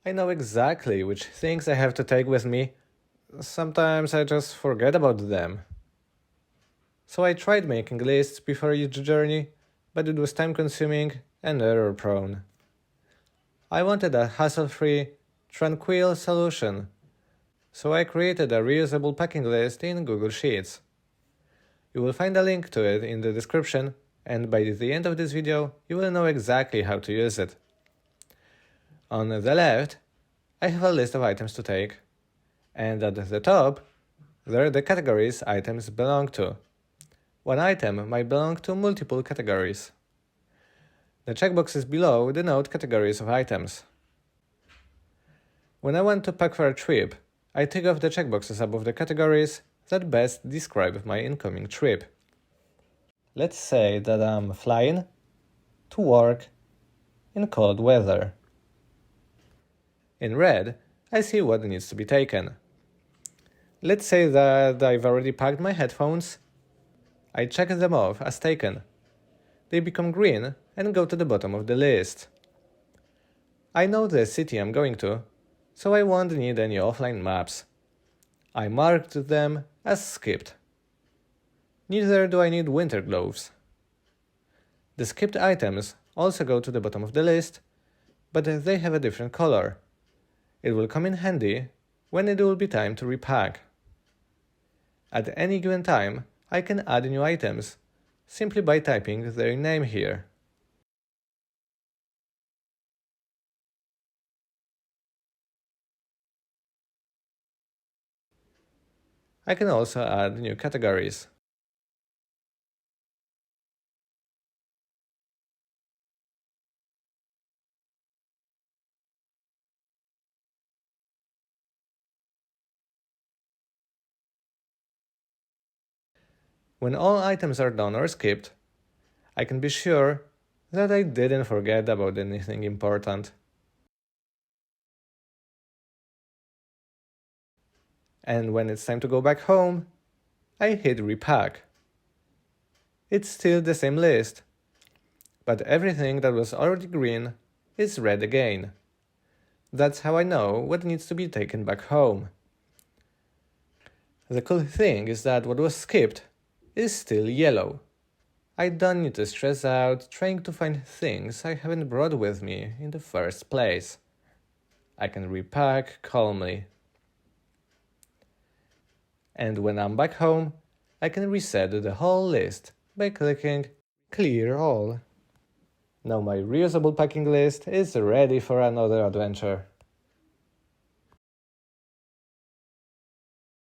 I know exactly which things I have to take with me. Sometimes I just forget about them. So I tried making lists before each journey, but it was time-consuming and error-prone. I wanted a hassle-free, tranquil solution, so I created a reusable packing list in Google Sheets. You will find a link to it in the description, and by the end of this video, you will know exactly how to use it. On the left, I have a list of items to take, and at the top, there are the categories items belong to. One item might belong to multiple categories. The checkboxes below denote categories of items. When I want to pack for a trip, I tick off the checkboxes above the categories that best describe my incoming trip. Let's say that I'm flying to work in cold weather. In red, I see what needs to be taken. Let's say that I've already packed my headphones. I check them off as taken. They become green and go to the bottom of the list. I know the city I'm going to, so I won't need any offline maps. I marked them as skipped. Neither do I need winter gloves. The skipped items also go to the bottom of the list, but they have a different color. It will come in handy when it will be time to repack. At any given time, I can add new items simply by typing their name here. I can also add new categories. When all items are done or skipped, I can be sure that I didn't forget about anything important. And when it's time to go back home, I hit repack. It's still the same list, but everything that was already green is red again. That's how I know what needs to be taken back home. The cool thing is that what was skipped is still yellow. I don't need to stress out trying to find things I haven't brought with me in the first place. I can repack calmly. And when I'm back home, I can reset the whole list by clicking Clear All. Now my reusable packing list is ready for another adventure.